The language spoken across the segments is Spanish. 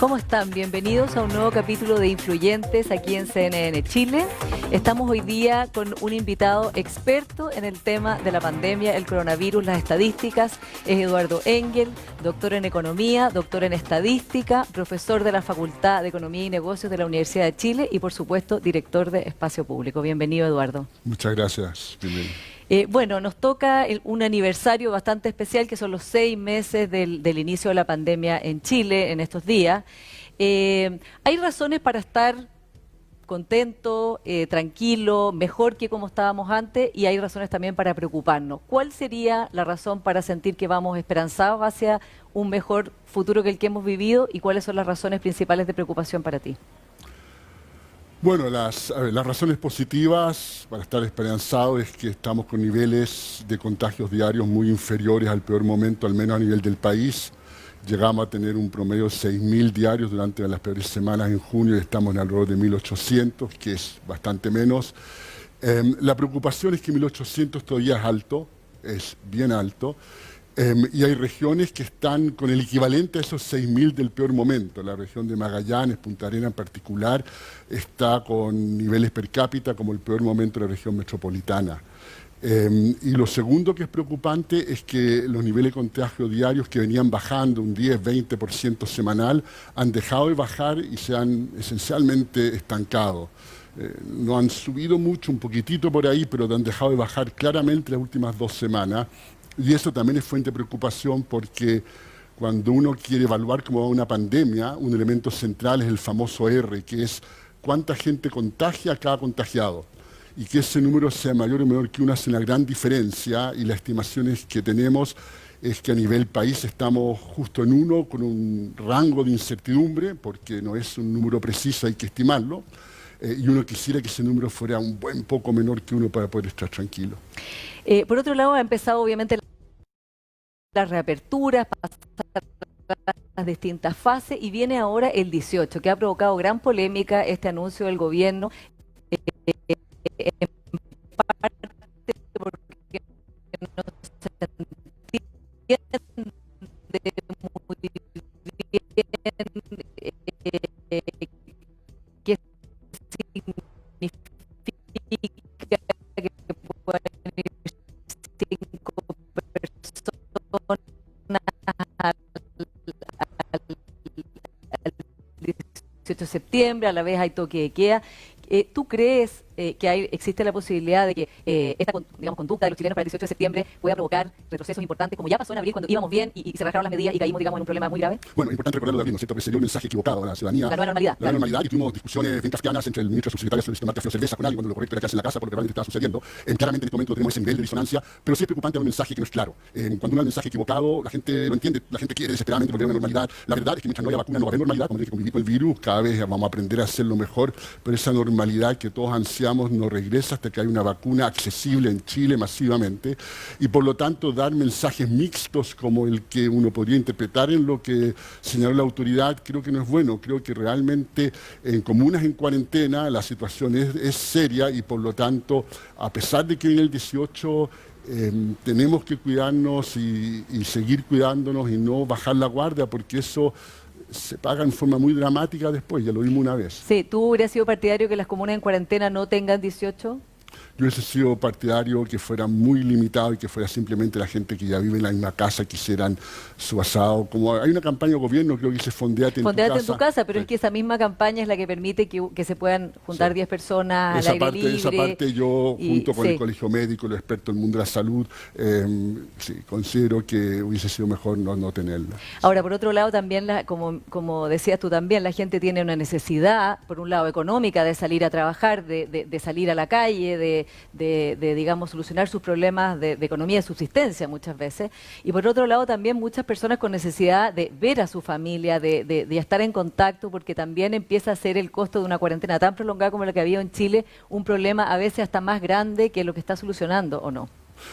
¿Cómo están? Bienvenidos a un nuevo capítulo de Influyentes aquí en CNN Chile. Estamos hoy día con un invitado experto en el tema de la pandemia, el coronavirus, las estadísticas. Es Eduardo Engel, doctor en Economía, doctor en Estadística, profesor de la Facultad de Economía y Negocios de la Universidad de Chile y, por supuesto, director de Espacio Público. Bienvenido, Eduardo. Muchas gracias. Bienvenido. Bueno, nos toca un aniversario bastante especial, que son los 6 meses del inicio de la pandemia en Chile en estos días. ¿Hay razones para estar contento, tranquilo, mejor que como estábamos antes? Y hay razones también para preocuparnos. ¿Cuál sería la razón para sentir que vamos esperanzados hacia un mejor futuro que el que hemos vivido? ¿Y cuáles son las razones principales de preocupación para ti? Bueno, las razones positivas para estar esperanzado es que estamos con niveles de contagios diarios muy inferiores al peor momento, al menos a nivel del país. Llegamos a tener un promedio de 6.000 diarios durante las peores semanas en junio y estamos en alrededor de 1.800, que es bastante menos. La preocupación es que 1.800 todavía es alto, es bien alto. Y hay regiones que están con el equivalente a esos 6.000 del peor momento. La región de Magallanes, Punta Arenas en particular, está con niveles per cápita como el peor momento de la región metropolitana. Y lo segundo que es preocupante es que los niveles de contagio diarios que venían bajando un 10-20% semanal han dejado de bajar y se han esencialmente estancado. No han subido mucho, un poquitito por ahí, pero han dejado de bajar claramente las últimas 2 semanas. Y eso también es fuente de preocupación porque cuando uno quiere evaluar cómo va una pandemia, un elemento central es el famoso R, que es cuánta gente contagia a cada contagiado. Y que ese número sea mayor o menor que 1 hace una gran diferencia, y las estimaciones que tenemos es que a nivel país estamos justo en 1 con un rango de incertidumbre, porque no es un número preciso, hay que estimarlo. Y uno quisiera que ese número fuera un buen poco menor que 1 para poder estar tranquilo. Por otro lado, ha empezado obviamente las reaperturas, pasar las distintas fases, y viene ahora el 18, que ha provocado gran polémica este anuncio del gobierno, en parte porque no se entiende muy bien qué significa que puedan ir 5 personas al 18 de septiembre, a la vez hay toque de queda. ¿Tú crees que existe la posibilidad de que esta conducta de los chilenos para el 18 de septiembre pueda provocar retrocesos importantes, como ya pasó en abril cuando íbamos bien y se relajaron las medidas y caímos, digamos, en un problema muy grave? Bueno, es importante recordarlo de abril, ¿no es cierto? Que se dio un mensaje equivocado a la ciudadanía. La nueva normalidad. La nueva normalidad, y tuvimos discusiones bien kafkianas entre el ministro de Subsecretaría Solís Marta Cerveza con alguien, cuando lo correcto era quedarse en la casa por lo que realmente estaba sucediendo. Claramente en este momento tenemos ese nivel de disonancia, pero sí es preocupante un mensaje que no es claro. Cuando uno da un mensaje equivocado, la gente lo entiende, la gente quiere desesperadamente volver a una normalidad. La verdad es que mientras no haya vacuna no va a haber normalidad, como hay que convivir con el virus, cada vez vamos a aprender a hacerlo mejor, pero esa normalidad que todos ansiamos no regresa hasta que haya una vacuna accesible en Chile masivamente, y por lo tanto dar mensajes mixtos como el que uno podría interpretar en lo que señaló la autoridad creo que no es bueno. Creo que realmente en comunas en cuarentena la situación es seria, y por lo tanto, a pesar de que en el 18 tenemos que cuidarnos y seguir cuidándonos y no bajar la guardia, porque eso se paga en forma muy dramática después, ya lo vimos una vez. Sí, ¿tú hubieras sido partidario que las comunas en cuarentena no tengan 18? Yo hubiese sido partidario que fuera muy limitado y que fuera simplemente la gente que ya vive en la misma casa que hicieran su asado. Como hay una campaña de gobierno, creo que dice Fondeate en tu casa. Fondeate en tu casa, pero es que esa misma campaña es la que permite que se puedan juntar 10 personas al aire libre. Esa parte yo, junto con el Colegio Médico, los expertos del mundo de la salud, sí, considero que hubiese sido mejor no tenerla. Ahora, por otro lado, también, como decías tú también, la gente tiene una necesidad, por un lado económica, de salir a trabajar, de salir a la calle, de digamos, solucionar sus problemas de economía de subsistencia muchas veces. Y por otro lado, también muchas personas con necesidad de ver a su familia, de estar en contacto, porque también empieza a ser el costo de una cuarentena tan prolongada como la que había en Chile un problema a veces hasta más grande que lo que está solucionando, ¿o no?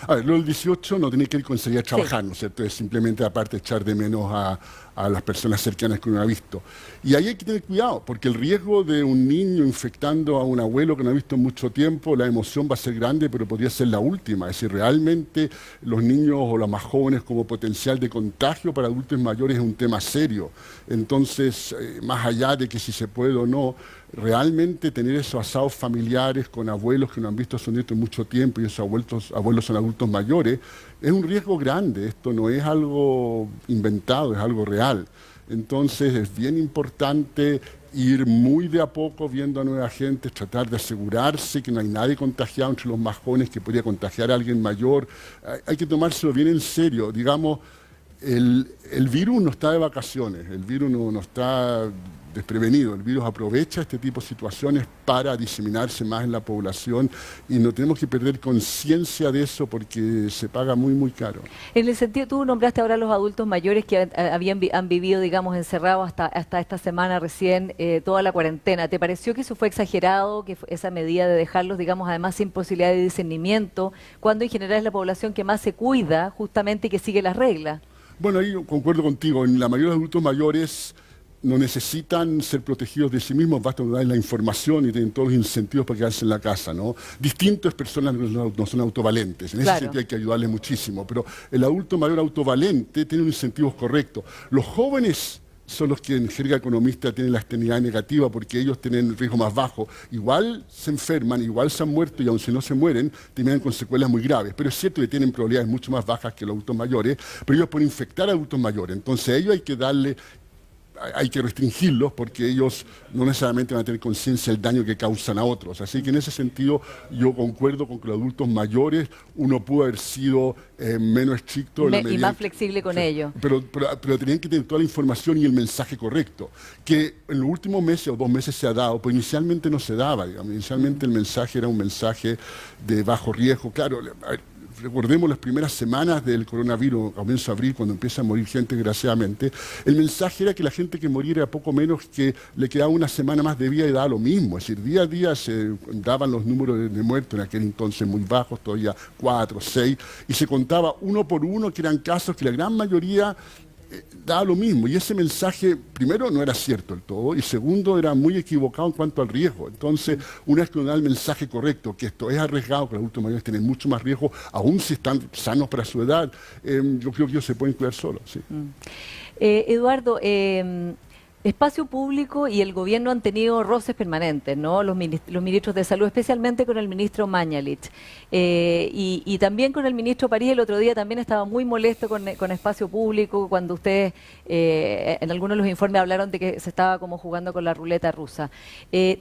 A ver, lo del 18 no tiene que ir con salir a trabajar, ¿no es cierto? Es simplemente, aparte, echar de menos a a las personas cercanas que uno ha visto. Y ahí hay que tener cuidado, porque el riesgo de un niño infectando a un abuelo que no ha visto en mucho tiempo, la emoción va a ser grande, pero podría ser la última. Es decir, realmente los niños o los más jóvenes como potencial de contagio para adultos mayores es un tema serio. Entonces, más allá de que si se puede o no, realmente tener esos asados familiares con abuelos que no han visto a sus nietos en mucho tiempo y esos abuelos son adultos mayores, es un riesgo grande. Esto no es algo inventado, es algo real. Entonces es bien importante ir muy de a poco viendo a nueva gente, tratar de asegurarse que no hay nadie contagiado entre los más jóvenes que podría contagiar a alguien mayor. Hay que tomárselo bien en serio. Digamos, el virus no está de vacaciones, el virus no está desprevenido, el virus aprovecha este tipo de situaciones para diseminarse más en la población y no tenemos que perder conciencia de eso porque se paga muy, muy caro. En el sentido, tú nombraste ahora a los adultos mayores que han vivido, digamos, encerrados hasta esta semana recién toda la cuarentena. ¿Te pareció que eso fue exagerado, que esa medida de dejarlos, digamos, además sin posibilidad de discernimiento, cuando en general es la población que más se cuida justamente y que sigue las reglas? Bueno, ahí yo concuerdo contigo. En la mayoría de los adultos mayores no necesitan ser protegidos de sí mismos, basta darles la información y tienen todos los incentivos para quedarse en la casa, ¿no? Distinto es personas que no son autovalentes. En ese sentido hay que ayudarles muchísimo. Pero el adulto mayor autovalente tiene unos incentivos correctos. Los jóvenes son los que en jerga economista tienen la externalidad negativa porque ellos tienen el riesgo más bajo. Igual se enferman, igual se han muerto y aun si no se mueren, terminan con secuelas muy graves. Pero es cierto que tienen probabilidades mucho más bajas que los adultos mayores, pero ellos pueden infectar a adultos mayores. Entonces a ellos hay que restringirlos porque ellos no necesariamente van a tener conciencia del daño que causan a otros. Así que en ese sentido yo concuerdo con que los adultos mayores uno pudo haber sido menos estricto. Y más flexible con ellos. Pero tenían que tener toda la información y el mensaje correcto, que en los últimos meses o 2 meses se ha dado, pues inicialmente no se daba, digamos. Inicialmente el mensaje era un mensaje de bajo riesgo. Claro, recordemos las primeras semanas del coronavirus, a comienzo de abril, cuando empieza a morir gente, desgraciadamente, el mensaje era que la gente que moría era poco menos que le quedaba una semana más de vida y daba lo mismo. Es decir, día a día se daban los números de muertos en aquel entonces muy bajos, todavía 4, 6, y se contaba uno por uno que eran casos que la gran mayoría daba lo mismo, y ese mensaje, primero, no era cierto del todo, y segundo, era muy equivocado en cuanto al riesgo. Entonces, una vez que uno da el mensaje correcto, que esto es arriesgado, que los adultos mayores tienen mucho más riesgo, aún si están sanos para su edad, yo creo que ellos se pueden cuidar solos. Sí. Eduardo, Espacio Público y el gobierno han tenido roces permanentes, ¿no? Los ministros de Salud, especialmente con el ministro Mañalich. Y también con el ministro París. El otro día también estaba muy molesto con Espacio Público cuando ustedes en algunos de los informes hablaron de que se estaba como jugando con la ruleta rusa.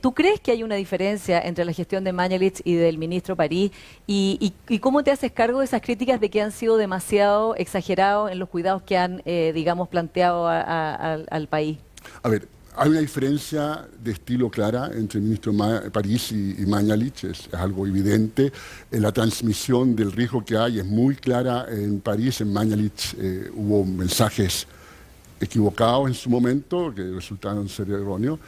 ¿Tú crees que hay una diferencia entre la gestión de Mañalich y del ministro París? ¿Y cómo te haces cargo de esas críticas de que han sido demasiado exagerados en los cuidados que han, digamos, planteado al país? A ver, hay una diferencia de estilo clara entre el ministro París y Mañalich, es algo evidente. La transmisión del riesgo que hay es muy clara en París. En Mañalich hubo mensajes equivocados en su momento, que resultaron ser erróneos.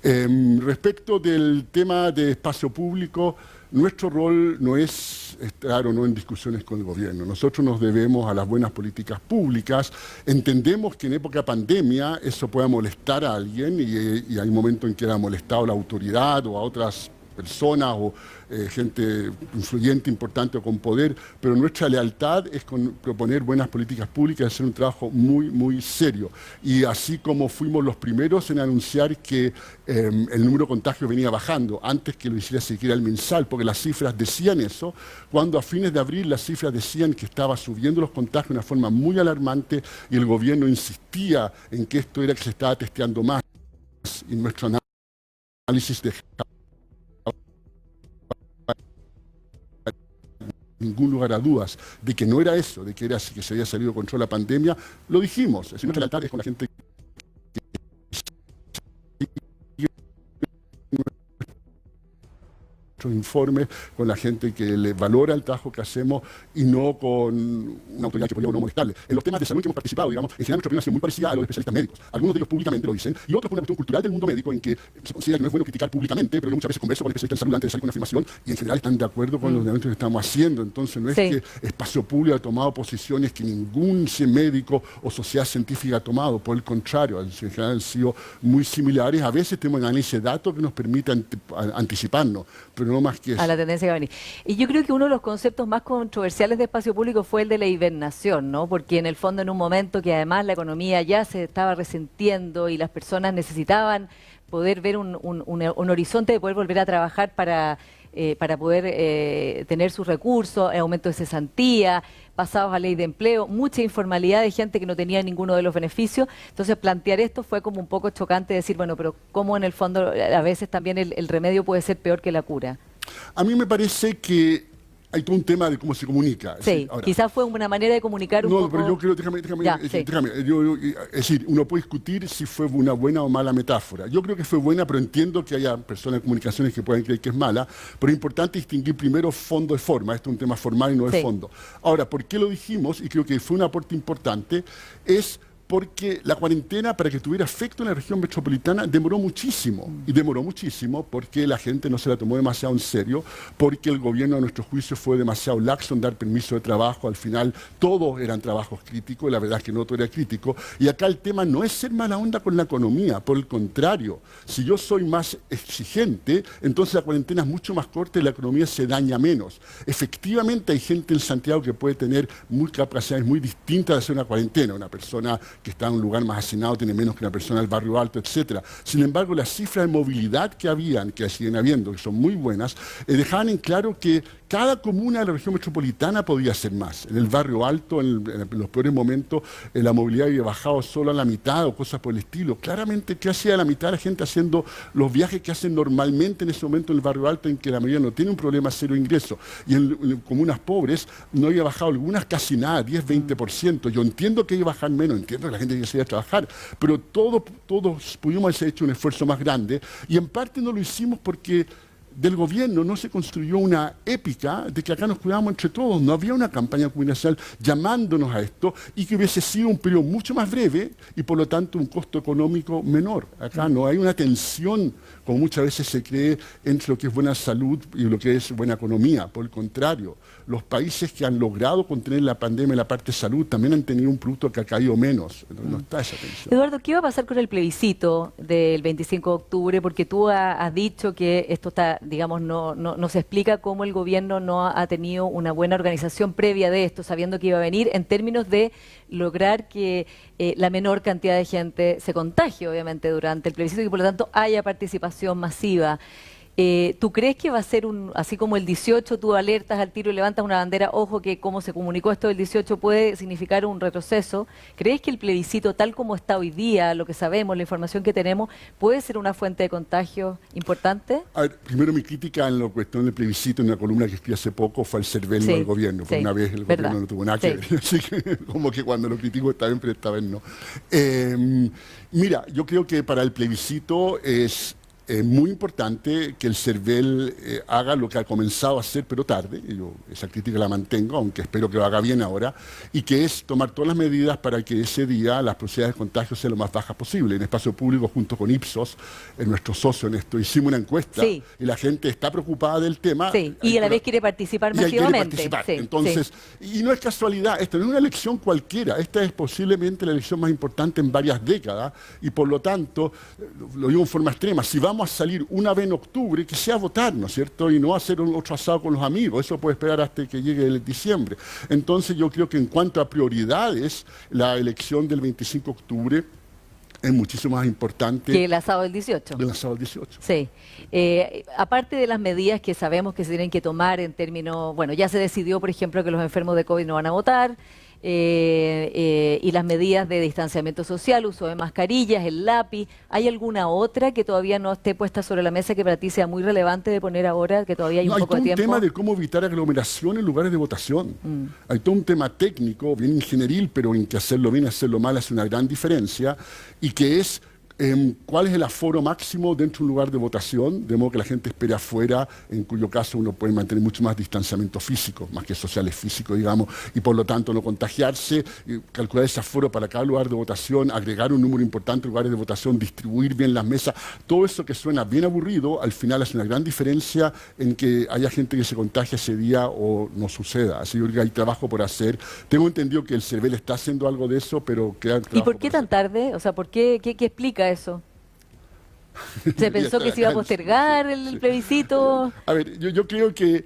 Respecto del tema de espacio público, nuestro rol no es estar o no en discusiones con el gobierno. Nosotros nos debemos a las buenas políticas públicas. Entendemos que en época de pandemia eso pueda molestar a alguien y hay momentos en que ha molestado a la autoridad o a otras personas o gente influyente, importante o con poder, pero nuestra lealtad es con proponer buenas políticas públicas, hacer un trabajo muy, muy serio. Y así como fuimos los primeros en anunciar que el número de contagios venía bajando, antes que lo hiciera siquiera el MinSal, porque las cifras decían eso, cuando a fines de abril las cifras decían que estaba subiendo los contagios de una forma muy alarmante y el gobierno insistía en que esto era que se estaba testeando más, y nuestro análisis de ningún lugar a dudas de que no era eso, de que era así, que se había salido de control la pandemia, lo dijimos. Es decir, nuestra lealtad es con la gente nuestros informes, con la gente que le valora el trabajo que hacemos y no con una autoridad que podría no molestarle. En los temas de salud que hemos participado, digamos, en general nuestra opinión ha sido muy parecida a los especialistas médicos. Algunos de ellos públicamente lo dicen y otros por una cuestión cultural del mundo médico en que se considera que no es bueno criticar públicamente, pero yo muchas veces converso con especialistas en salud antes de salir con una afirmación y en general están de acuerdo con los ordenamientos que estamos haciendo. Entonces no es que Espacio Público ha tomado posiciones que ningún médico o sociedad científica ha tomado, por el contrario, en general han sido muy similares. A veces tenemos un análisis de datos que nos permite anticiparnos, pero no más que eso. A la tendencia que va a venir. Y yo creo que uno de los conceptos más controversiales de espacio público fue el de la hibernación, ¿no? Porque en el fondo en un momento que además la economía ya se estaba resintiendo y las personas necesitaban poder ver un horizonte de poder volver a trabajar para poder tener sus recursos, aumento de cesantía, pasados a ley de empleo, mucha informalidad de gente que no tenía ninguno de los beneficios. Entonces plantear esto fue como un poco chocante, decir, bueno, pero cómo en el fondo a veces también el remedio puede ser peor que la cura. A mí me parece que hay todo un tema de cómo se comunica. Sí, decir, ahora, quizás fue una manera de comunicar un poco... No, pero yo creo, es decir, uno puede discutir si fue una buena o mala metáfora. Yo creo que fue buena, pero entiendo que haya personas de comunicaciones que puedan creer que es mala, pero es importante distinguir primero fondo de forma. Esto es un tema formal y no de fondo. Ahora, ¿por qué lo dijimos? Y creo que fue un aporte importante, es porque la cuarentena, para que tuviera efecto en la región metropolitana, demoró muchísimo. Y demoró muchísimo porque la gente no se la tomó demasiado en serio, porque el gobierno, a nuestro juicio, fue demasiado laxo en dar permiso de trabajo. Al final, todos eran trabajos críticos, y la verdad es que no todo era crítico. Y acá el tema no es ser mala onda con la economía, por el contrario. Si yo soy más exigente, entonces la cuarentena es mucho más corta y la economía se daña menos. Efectivamente, hay gente en Santiago que puede tener capacidades muy distintas de hacer una cuarentena. Una persona que está en un lugar más hacinado tiene menos que una persona del barrio alto, etcétera. Sin embargo, las cifras de movilidad que siguen habiendo, que son muy buenas, dejaban en claro que cada comuna de la región metropolitana podía hacer más. En el barrio alto, en los peores momentos, la movilidad había bajado solo a la mitad o cosas por el estilo. Claramente, ¿qué hacía la mitad de la gente haciendo los viajes que hacen normalmente en ese momento en el barrio alto, en que la mayoría no tiene un problema cero ingreso? Y en comunas pobres no había bajado algunas casi nada, 10, 20%. Yo entiendo que iba a bajar menos, entiendo que la gente quería trabajar, pero todos pudimos haber hecho un esfuerzo más grande, y en parte no lo hicimos porque del gobierno no se construyó una épica de que acá nos cuidábamos entre todos. No había una campaña comunicacional llamándonos a esto, y que hubiese sido un periodo mucho más breve y por lo tanto un costo económico menor. Acá no hay una tensión, como muchas veces se cree, entre lo que es buena salud y lo que es buena economía. Por el contrario, los países que han logrado contener la pandemia en la parte de salud también han tenido un producto que ha caído menos. No está esa tensión. Eduardo, ¿qué va a pasar con el plebiscito del 25 de octubre? Porque tú has dicho que esto está, digamos, no se explica cómo el gobierno no ha tenido una buena organización previa de esto, sabiendo que iba a venir, en términos de lograr que la menor cantidad de gente se contagie, obviamente, durante el plebiscito, y por lo tanto haya participación masiva. ¿Tú crees que va a ser así como el 18, tú alertas al tiro y levantas una bandera, ojo que como se comunicó esto del 18 puede significar un retroceso? ¿Crees que el plebiscito, tal como está hoy día, lo que sabemos, la información que tenemos, puede ser una fuente de contagio importante? A ver, primero mi crítica en la cuestión del plebiscito, en una columna que escribí hace poco, fue al CERVEL, no al gobierno. Por una vez el gobierno no tuvo nada que ver. Así que como que cuando lo critico está bien, pero esta vez no. Mira, yo creo que para el plebiscito es muy importante que el CERVEL haga lo que ha comenzado a hacer, pero tarde. Yo esa crítica la mantengo, aunque espero que lo haga bien ahora, y que es tomar todas las medidas para que ese día las posibilidades de contagio sean lo más bajas posible. En Espacio Público, junto con Ipsos, nuestro socio en esto, hicimos una encuesta y la gente está preocupada del tema. Y a la vez quiere participar masivamente. Entonces, y no es casualidad, esta no es una elección cualquiera, esta es posiblemente la elección más importante en varias décadas, y por lo tanto, lo digo en forma extrema, si vamos a salir una vez en octubre, que sea a votar, ¿no es cierto? Y no hacer otro asado con los amigos, eso puede esperar hasta que llegue el diciembre. Entonces yo creo que en cuanto a prioridades, la elección del 25 de octubre es muchísimo más importante que el asado del 18. El asado del 18. Sí. Aparte de las medidas que sabemos que se tienen que tomar en términos, bueno, ya se decidió, por ejemplo, que los enfermos de COVID no van a votar, y las medidas de distanciamiento social, uso de mascarillas, el lápiz. ¿Hay alguna otra que todavía no esté puesta sobre la mesa que para ti sea muy relevante de poner ahora, que todavía hay un poco de tiempo? Hay todo un tema de cómo evitar aglomeración en lugares de votación. Hay todo un tema técnico, bien ingenieril, pero en que hacerlo bien, hacerlo mal hace una gran diferencia, y que es ¿Cuál es el aforo máximo dentro de un lugar de votación? De modo que la gente espere afuera, en cuyo caso uno puede mantener mucho más distanciamiento físico, más que sociales físico, digamos, y por lo tanto no contagiarse, calcular ese aforo para cada lugar de votación, agregar un número importante de lugares de votación, distribuir bien las mesas, todo eso que suena bien aburrido, al final hace una gran diferencia en que haya gente que se contagie ese día o no suceda. Así que hay trabajo por hacer. Tengo entendido que el CERVEL está haciendo algo de eso, pero queda trabajo. ¿Y por qué tan tarde? O sea, ¿qué explica eso? ¿Se pensó que se iba a postergar el plebiscito? A ver, yo creo que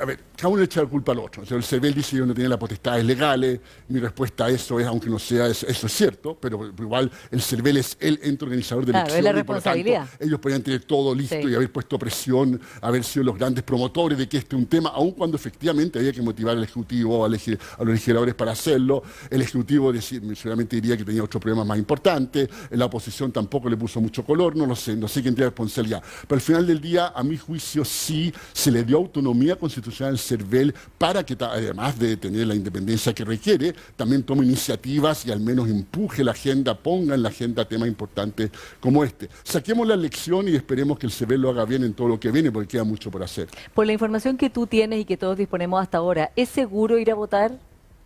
a ver, cada uno le echa la culpa al otro. O sea, el CERVEL dice que yo no tenía las potestades legales. Mi respuesta a eso es, aunque no sea, eso es cierto, pero igual el CERVEL es el ente organizador de elecciones. Es la y por lo responsabilidad. tanto, ellos podrían tener todo listo y haber puesto presión, haber sido los grandes promotores de que este es un tema, aun cuando efectivamente había que motivar al Ejecutivo, a los legisladores para hacerlo. El Ejecutivo seguramente diría que tenía otros problemas más importantes. La oposición tampoco le puso mucho color, no sé quién tiene responsabilidad. Pero al final del día, a mi juicio, sí se le dio autonomía constitucional al CERVEL para que, además de tener la independencia que requiere, también tome iniciativas y al menos empuje la agenda, ponga en la agenda temas importantes como este. Saquemos la lección y esperemos que el CERVEL lo haga bien en todo lo que viene, porque queda mucho por hacer. Por la información que tú tienes y que todos disponemos hasta ahora, ¿es seguro ir a votar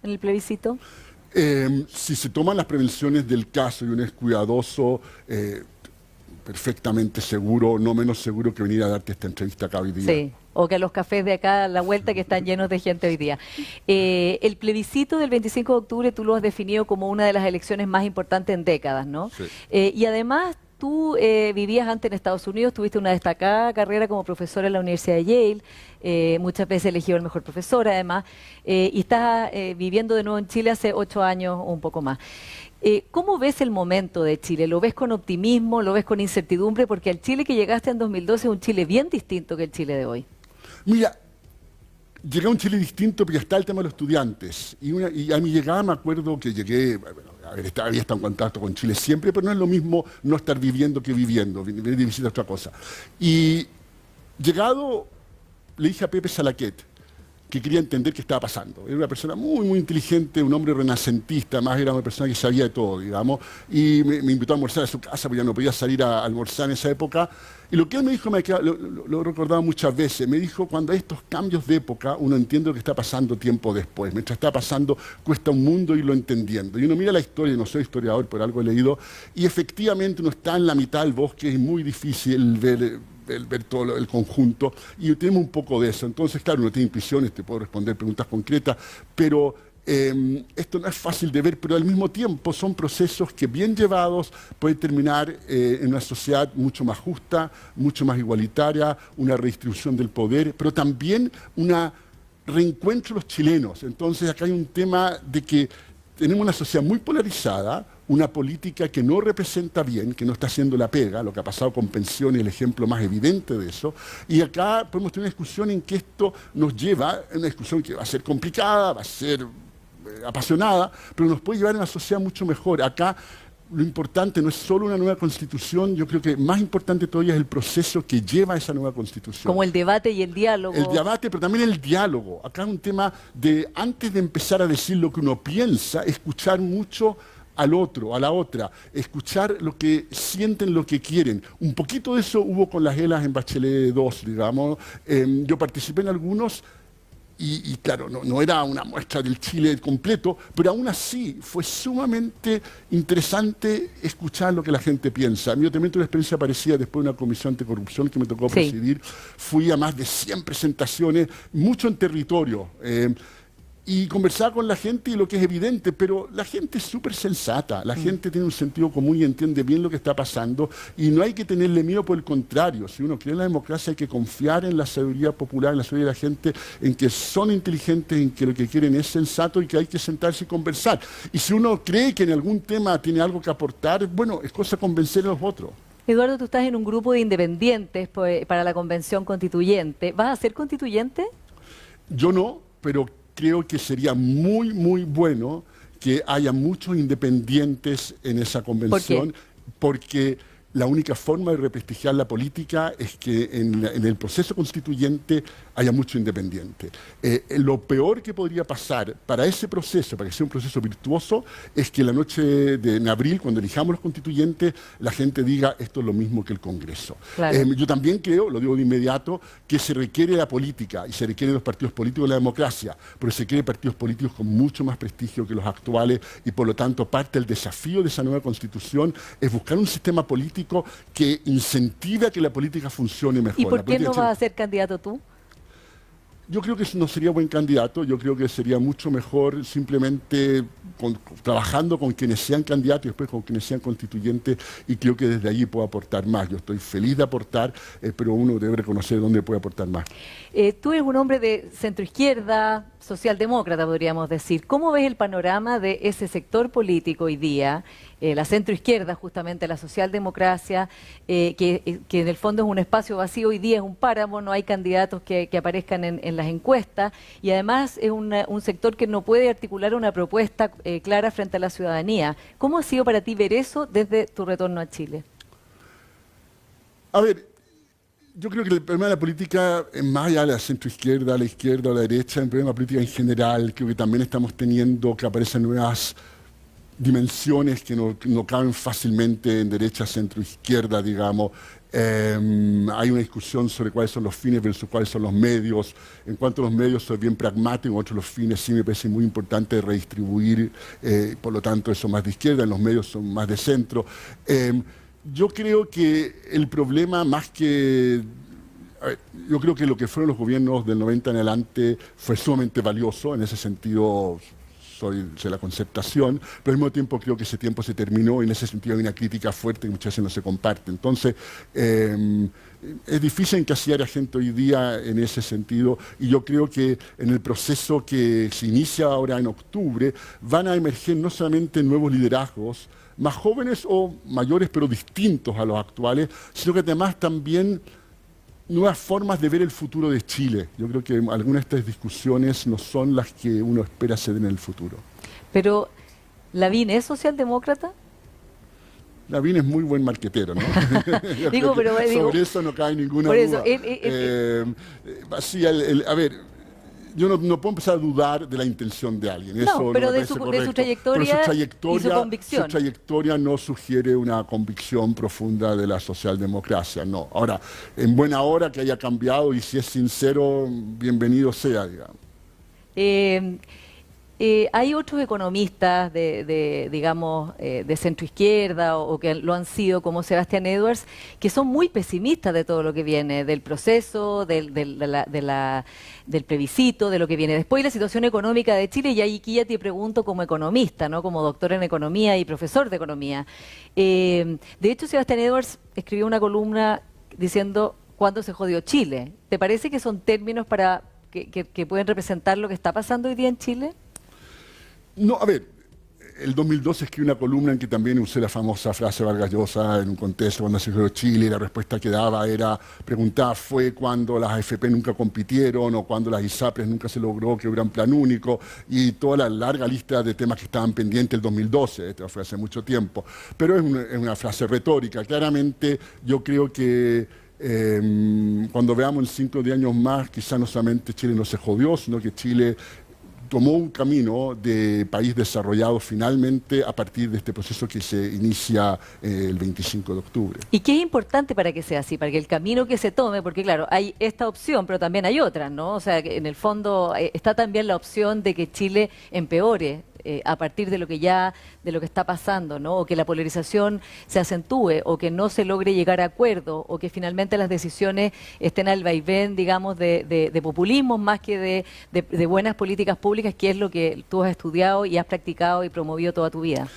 en el plebiscito? Si se toman las prevenciones del caso y uno es cuidadoso, perfectamente seguro, no menos seguro que venir a darte esta entrevista acá hoy día. Sí, o que a los cafés de acá a la vuelta que están llenos de gente hoy día. El plebiscito del 25 de octubre tú lo has definido como una de las elecciones más importantes en décadas, ¿no? Sí. Y además tú vivías antes en Estados Unidos, tuviste una destacada carrera como profesora en la Universidad de Yale, muchas veces elegido el mejor profesor además, y estás viviendo de nuevo en Chile hace 8 años o un poco más. ¿Cómo ves el momento de Chile? ¿Lo ves con optimismo? ¿Lo ves con incertidumbre? Porque el Chile que llegaste en 2012 es un Chile bien distinto que el Chile de hoy. Mira, llegué a un Chile distinto, pero ya está el tema de los estudiantes. Y a mi llegada me acuerdo que llegué, había estado en contacto con Chile siempre, pero no es lo mismo no estar viviendo que viviendo. Venir de visita es otra cosa. Y llegado, le dije a Pepe Salaquet que quería entender qué estaba pasando. Era una persona muy, muy inteligente, un hombre renacentista, más era una persona que sabía de todo, digamos, y me invitó a almorzar a su casa, porque ya no podía salir a almorzar en esa época. Y lo que él me dijo, lo he recordado muchas veces, me dijo, cuando hay estos cambios de época, uno entiende lo que está pasando tiempo después. Mientras está pasando, cuesta un mundo irlo entendiendo. Y uno mira la historia, no soy historiador, por algo he leído, y efectivamente uno está en la mitad del bosque, es muy difícil ver todo el conjunto, y tenemos un poco de eso. Entonces, claro, uno tiene intuiciones, te puedo responder preguntas concretas, pero esto no es fácil de ver, pero al mismo tiempo son procesos que bien llevados pueden terminar en una sociedad mucho más justa, mucho más igualitaria, una redistribución del poder, pero también un reencuentro de los chilenos. Entonces, acá hay un tema de que tenemos una sociedad muy polarizada, una política que no representa bien, que no está haciendo la pega, lo que ha pasado con pensiones, el ejemplo más evidente de eso, y acá podemos tener una discusión en que esto nos lleva, a una discusión que va a ser complicada, va a ser apasionada, pero nos puede llevar a una sociedad mucho mejor. Acá lo importante no es solo una nueva constitución, yo creo que más importante todavía es el proceso que lleva a esa nueva constitución. Como el debate y el diálogo. El debate, pero también el diálogo. Acá es un tema de, antes de empezar a decir lo que uno piensa, escuchar mucho al otro, a la otra, escuchar lo que sienten, lo que quieren. Un poquito de eso hubo con las ELAs en Bachelet 2, digamos. Yo participé en algunos y claro, no era una muestra del Chile completo, pero aún así fue sumamente interesante escuchar lo que la gente piensa. A mí yo también tuve una experiencia parecida después de una comisión anticorrupción que me tocó presidir. Fui a más de 100 presentaciones, mucho en territorio. Y conversaba con la gente y lo que es evidente, pero la gente es súper sensata, la gente tiene un sentido común y entiende bien lo que está pasando y no hay que tenerle miedo, por el contrario. Si uno cree en la democracia hay que confiar en la sabiduría popular, en la sabiduría de la gente, en que son inteligentes, en que lo que quieren es sensato y que hay que sentarse y conversar. Y si uno cree que en algún tema tiene algo que aportar, bueno, es cosa de convencer a los otros. Eduardo, tú estás en un grupo de independientes para la convención constituyente. ¿Vas a ser constituyente? Yo no, pero creo que sería muy, muy bueno que haya muchos independientes en esa convención, porque la única forma de represtigiar la política es que en el proceso constituyente haya mucho independiente. Lo peor que podría pasar para ese proceso, para que sea un proceso virtuoso, es que la noche en abril, cuando elijamos los constituyentes, la gente diga esto es lo mismo que el Congreso. Claro. Yo también creo, lo digo de inmediato, que se requiere la política y se requiere los partidos políticos de la democracia, pero se requiere partidos políticos con mucho más prestigio que los actuales y por lo tanto parte del desafío de esa nueva constitución es buscar un sistema político que incentive a que la política funcione mejor. ¿Y por qué no vas a ser candidato tú? Yo creo que no sería buen candidato, yo creo que sería mucho mejor simplemente trabajando con quienes sean candidatos y después con quienes sean constituyentes y creo que desde allí puedo aportar más. Yo estoy feliz de aportar, pero uno debe reconocer dónde puede aportar más. Tú eres un hombre de centroizquierda, socialdemócrata podríamos decir. ¿Cómo ves el panorama de ese sector político hoy día, la centroizquierda justamente, la socialdemocracia, que en el fondo es un espacio vacío, hoy día es un páramo, no hay candidatos que aparezcan en las encuestas y además es un sector que no puede articular una propuesta clara frente a la ciudadanía? ¿Cómo ha sido para ti ver eso desde tu retorno a Chile? A ver, yo creo que el problema de la política, más allá de la centroizquierda, la izquierda o la derecha, el problema de la política en general, creo que también estamos teniendo que aparecen nuevas dimensiones que no caben fácilmente en derecha, centro, izquierda, digamos. Hay una discusión sobre cuáles son los fines versus cuáles son los medios. En cuanto a los medios, soy bien pragmático, en otros los fines sí me parece muy importante redistribuir, por lo tanto eso más de izquierda, en los medios son más de centro. Yo creo que el problema más que... yo creo que lo que fueron los gobiernos del 90 en adelante fue sumamente valioso, en ese sentido soy de la concertación, pero al mismo tiempo creo que ese tiempo se terminó y en ese sentido hay una crítica fuerte que muchas veces no se comparte. Entonces, es difícil encasillar a gente hoy día en ese sentido y yo creo que en el proceso que se inicia ahora en octubre van a emerger no solamente nuevos liderazgos, más jóvenes o mayores pero distintos a los actuales, sino que además también nuevas formas de ver el futuro de Chile. Yo creo que algunas de estas discusiones no son las que uno espera se den en el futuro. Pero, ¿Lavín es socialdemócrata? Lavín es muy buen marquetero, ¿no? Digo, pero sobre eso no cae ninguna duda. A ver, yo no puedo empezar a dudar de la intención de alguien. Eso no, pero no de su trayectoria y su convicción. Su trayectoria no sugiere una convicción profunda de la socialdemocracia, no. Ahora, en buena hora que haya cambiado y si es sincero, bienvenido sea, digamos. Hay otros economistas digamos, de centroizquierda o que lo han sido, como Sebastián Edwards, que son muy pesimistas de todo lo que viene, del proceso, del plebiscito, de lo que viene después, y la situación económica de Chile. Y aquí ya te pregunto como economista, ¿no? Como doctor en economía y profesor de economía. De hecho, Sebastián Edwards escribió una columna diciendo ¿cuándo se jodió Chile? ¿Te parece que son términos que pueden representar lo que está pasando hoy día en Chile? No, a ver, el 2012 escribí una columna en que también usé la famosa frase Vargas Llosa en un contexto cuando se creó Chile y la respuesta que daba era, preguntaba, fue cuando las AFP nunca compitieron o cuando las ISAPRES nunca se logró que hubiera un plan único y toda la larga lista de temas que estaban pendientes el 2012, esto fue hace mucho tiempo. Pero es una frase retórica. Claramente yo creo que cuando veamos en 5 o 10 años más, quizás no solamente Chile no se jodió, sino que Chile tomó un camino de país desarrollado finalmente a partir de este proceso que se inicia el 25 de octubre. ¿Y qué es importante para que sea así? Para que el camino que se tome, porque claro, hay esta opción, pero también hay otra, ¿no? O sea, que en el fondo está también la opción de que Chile empeore a partir de lo que está pasando, ¿no? O que la polarización se acentúe, o que no se logre llegar a acuerdo, o que finalmente las decisiones estén al vaivén, digamos, de populismo más que de buenas políticas públicas, que es lo que tú has estudiado y has practicado y promovido toda tu vida.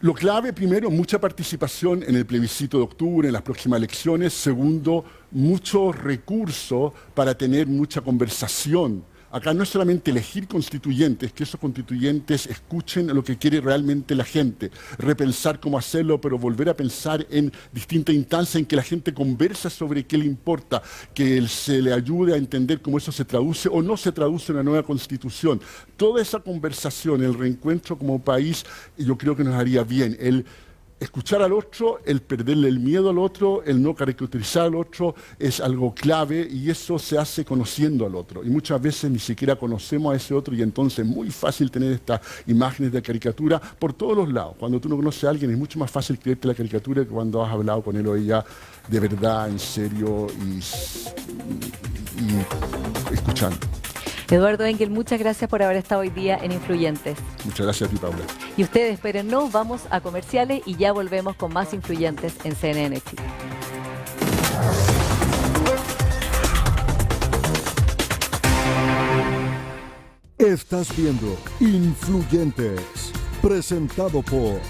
Lo clave, primero, mucha participación en el plebiscito de octubre, en las próximas elecciones. Segundo, mucho recurso para tener mucha conversación. Acá no es solamente elegir constituyentes, que esos constituyentes escuchen lo que quiere realmente la gente, repensar cómo hacerlo, pero volver a pensar en distintas instancias en que la gente conversa sobre qué le importa, que se le ayude a entender cómo eso se traduce o no se traduce en una nueva constitución. Toda esa conversación, el reencuentro como país, yo creo que nos haría bien. escuchar al otro, el perderle el miedo al otro, el no caricaturizar al otro es algo clave y eso se hace conociendo al otro. Y muchas veces ni siquiera conocemos a ese otro y entonces es muy fácil tener estas imágenes de caricatura por todos los lados. Cuando tú no conoces a alguien es mucho más fácil creerte la caricatura que cuando has hablado con él o ella de verdad, en serio y escuchando. Eduardo Engel, muchas gracias por haber estado hoy día en Influyentes. Muchas gracias a ti, Paula. Y ustedes espérennos, vamos a comerciales y ya volvemos con más Influyentes en CNN Chile. Estás viendo Influyentes, presentado por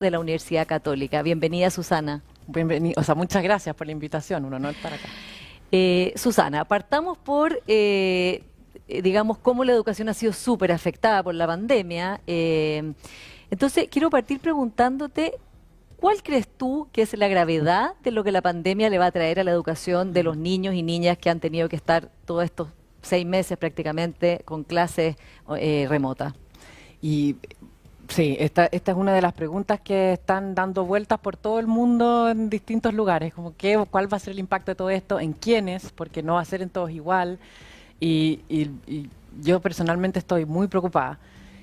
de la Universidad Católica. Bienvenida, Susana. Bienvenido, o sea, muchas gracias por la invitación, un honor estar acá. Susana, partamos por, digamos, cómo la educación ha sido súper afectada por la pandemia. Entonces, quiero partir preguntándote, ¿cuál crees tú que es la gravedad de lo que la pandemia le va a traer a la educación de los niños y niñas que han tenido que estar todos estos 6 meses prácticamente con clases remotas? Y sí, esta es una de las preguntas que están dando vueltas por todo el mundo en distintos lugares, como cuál va a ser el impacto de todo esto, en quiénes, porque no va a ser en todos igual, y yo personalmente estoy muy preocupada.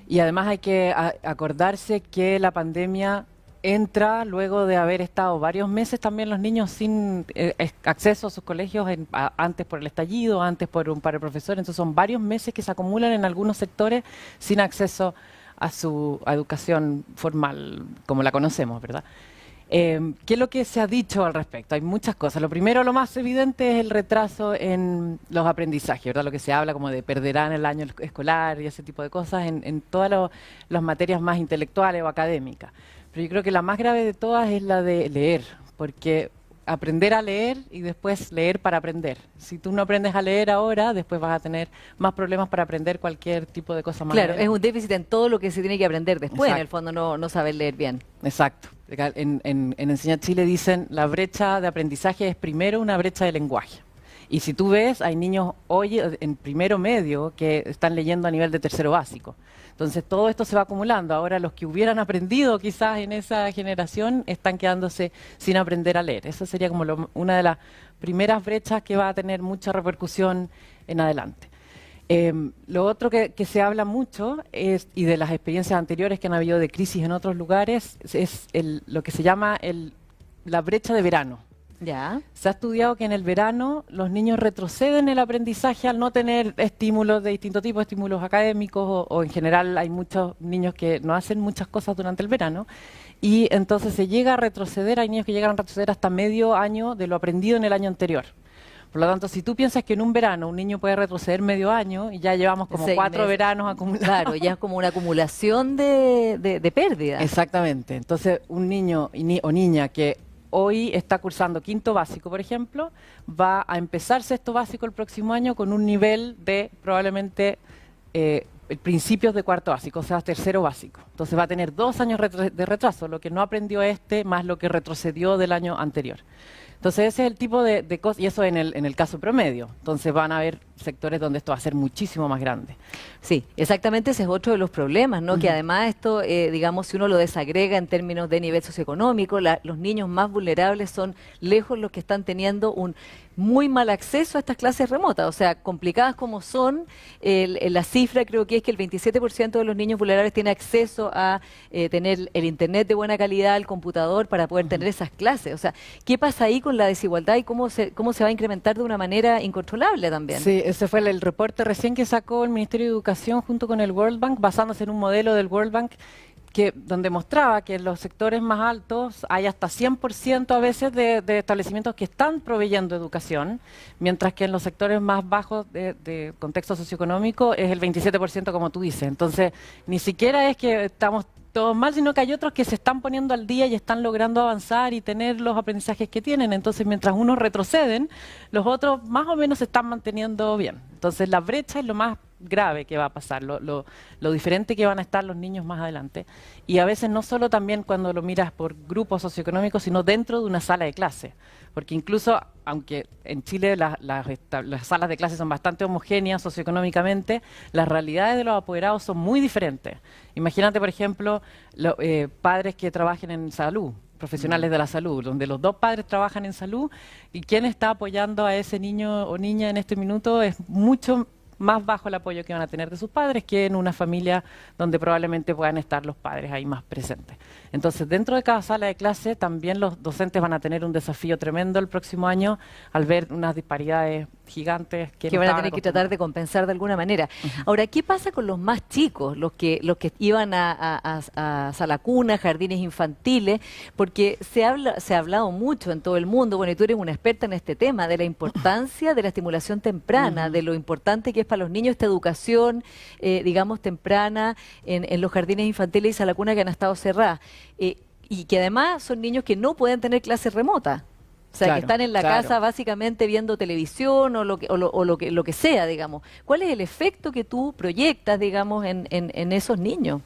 Y además hay que acordarse que la pandemia entra luego de haber estado varios meses también los niños sin acceso a sus colegios, antes por el estallido, antes por un paro de profesores, entonces son varios meses que se acumulan en algunos sectores sin acceso a su educación formal, como la conocemos, ¿verdad? ¿Qué es lo que se ha dicho al respecto? Hay muchas cosas. Lo primero, lo más evidente, es el retraso en los aprendizajes, ¿verdad? Lo que se habla como de perderán el año escolar y ese tipo de cosas en todas las materias más intelectuales o académicas. Pero yo creo que la más grave de todas es la de leer, porque aprender a leer y después leer para aprender. Si tú no aprendes a leer ahora, después vas a tener más problemas para aprender cualquier tipo de cosa más. Claro, es un déficit en todo lo que se tiene que aprender después, Exacto. en el fondo no saber leer bien. Exacto. En Enseña Chile dicen la brecha de aprendizaje es primero una brecha de lenguaje. Y si tú ves, hay niños hoy en primero medio que están leyendo a nivel de tercero básico. Entonces todo esto se va acumulando. Ahora los que hubieran aprendido quizás en esa generación están quedándose sin aprender a leer. Esa sería como una de las primeras brechas que va a tener mucha repercusión en adelante. Lo otro que se habla mucho y de las experiencias anteriores que han habido de crisis en otros lugares es lo que se llama la brecha de verano. Ya. Se ha estudiado que en el verano los niños retroceden el aprendizaje al no tener estímulos de distinto tipo, estímulos académicos o en general hay muchos niños que no hacen muchas cosas durante el verano y entonces se llega a retroceder, hay niños que llegan a retroceder hasta medio año de lo aprendido en el año anterior. Por lo tanto, si tú piensas que en un verano un niño puede retroceder medio año y ya llevamos como 4 veranos acumulados. Claro, ya es como una acumulación de pérdidas. Exactamente. Entonces, un niño o niña que hoy está cursando quinto básico, por ejemplo, va a empezar sexto básico el próximo año con un nivel de probablemente principios de cuarto básico, o sea, tercero básico. Entonces va a tener 2 años de retraso, lo que no aprendió más lo que retrocedió del año anterior. Entonces ese es el tipo de cosas, y eso en el caso promedio. Entonces van a haber sectores donde esto va a ser muchísimo más grande. Sí, exactamente, ese es otro de los problemas, ¿no? Que además esto, digamos, si uno lo desagrega en términos de nivel socioeconómico, los niños más vulnerables son lejos los que están teniendo un muy mal acceso a estas clases remotas. O sea, complicadas como son, la cifra creo que es que el 27% de los niños vulnerables tiene acceso a tener el internet de buena calidad, el computador, para poder tener esas clases. O sea, ¿qué pasa ahí con la desigualdad y cómo se va a incrementar de una manera incontrolable también? Sí, ese fue el reporte recién que sacó el Ministerio de Educación junto con el World Bank, basándose en un modelo del World Bank donde mostraba que en los sectores más altos hay hasta 100% a veces de establecimientos que están proveyendo educación, mientras que en los sectores más bajos de contexto socioeconómico es el 27% como tú dices. Entonces, ni siquiera es que estamos todos mal, sino que hay otros que se están poniendo al día y están logrando avanzar y tener los aprendizajes que tienen. Entonces, mientras unos retroceden, los otros más o menos se están manteniendo bien. Entonces, la brecha es lo más grave que va a pasar, lo diferente que van a estar los niños más adelante. Y a veces no solo también cuando lo miras por grupos socioeconómicos, sino dentro de una sala de clase. Porque incluso, aunque en Chile las salas de clase son bastante homogéneas socioeconómicamente, las realidades de los apoderados son muy diferentes. Imagínate, por ejemplo, padres que trabajen en salud, profesionales de la salud, donde los 2 padres trabajan en salud y quien está apoyando a ese niño o niña en este minuto es mucho más bajo el apoyo que van a tener de sus padres que en una familia donde probablemente puedan estar los padres ahí más presentes. Entonces, dentro de cada sala de clase también los docentes van a tener un desafío tremendo el próximo año al ver unas disparidades gigantes que van a tener que tratar de compensar de alguna manera. Ahora, ¿qué pasa con los más chicos, los que iban a sala cuna, jardines infantiles? Porque se ha hablado mucho en todo el mundo, bueno, y tú eres una experta en este tema, de la importancia de la estimulación temprana, de lo importante que es para los niños esta educación, digamos, temprana en los jardines infantiles y sala cuna que han estado cerradas. y que además son niños que no pueden tener clases remotas. O sea, Claro, que están en la claro. casa básicamente viendo televisión o lo que sea, digamos. ¿Cuál es el efecto que tú proyectas, digamos, en esos niños?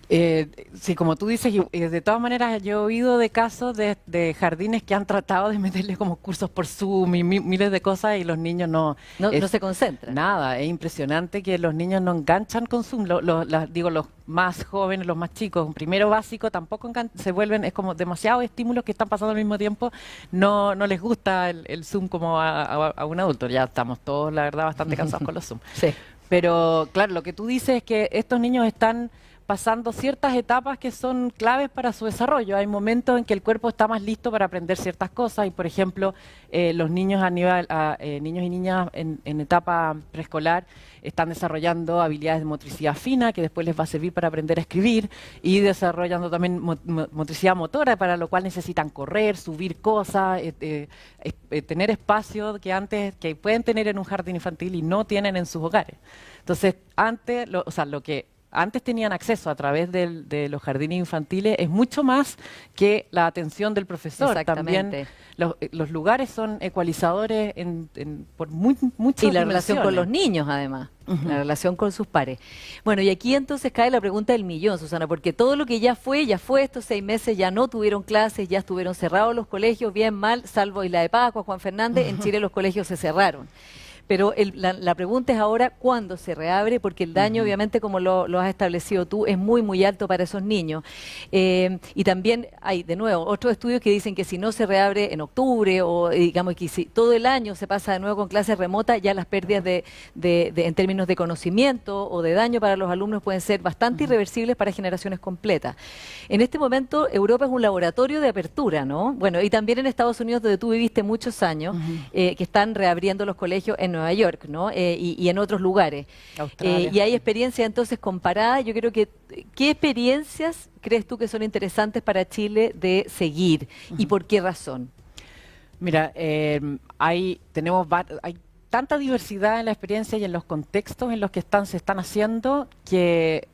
Sí, como tú dices, de todas maneras yo he oído de casos de jardines que han tratado de meterle como cursos por Zoom y miles de cosas y los niños no... No, es no se concentran. nada, es impresionante que los niños no enganchan con Zoom. Digo, los más jóvenes, los más chicos, un primero básico tampoco se vuelven, es como demasiados estímulos que están pasando al mismo tiempo, no les gusta el Zoom como a un adulto. Ya estamos todos, la verdad, bastante cansados con los Zoom. Sí. Pero claro, lo que tú dices es que estos niños están pasando ciertas etapas que son claves para su desarrollo. Hay momentos en que el cuerpo está más listo para aprender ciertas cosas y, por ejemplo, los niños niños y niñas en etapa preescolar están desarrollando habilidades de motricidad fina que después les va a servir para aprender a escribir y desarrollando también motricidad motora, para lo cual necesitan correr, subir cosas, tener espacio que pueden tener en un jardín infantil y no tienen en sus hogares. Entonces, lo que antes tenían acceso a través de los jardines infantiles es mucho más que la atención del profesor. Exactamente. También los lugares son ecualizadores por muchas Y la relación con los dimensiones. niños, además, la relación con sus pares. Bueno, y aquí entonces cae la pregunta del millón, Susana, porque todo lo que ya fue, estos 6 meses ya no tuvieron clases, ya estuvieron cerrados los colegios, bien, mal, salvo Isla de Pascua, Juan Fernández, en Chile los colegios se cerraron. Pero la pregunta es ahora cuándo se reabre, porque el daño, obviamente, como lo has establecido tú, es muy, muy alto para esos niños. Y también hay, de nuevo, otros estudios que dicen que si no se reabre en octubre o, digamos, que si todo el año se pasa de nuevo con clases remotas, ya las pérdidas en términos de conocimiento o de daño para los alumnos pueden ser bastante irreversibles para generaciones completas. En este momento, Europa es un laboratorio de apertura, ¿no? Bueno, y también en Estados Unidos, donde tú viviste muchos años, que están reabriendo los colegios en Nueva York, ¿no? Y en otros lugares. Australia. Y hay experiencias entonces comparadas. Yo creo que, ¿qué experiencias crees tú que son interesantes para Chile de seguir y por qué razón? Mira, hay tanta diversidad en la experiencia y en los contextos en los que se están haciendo que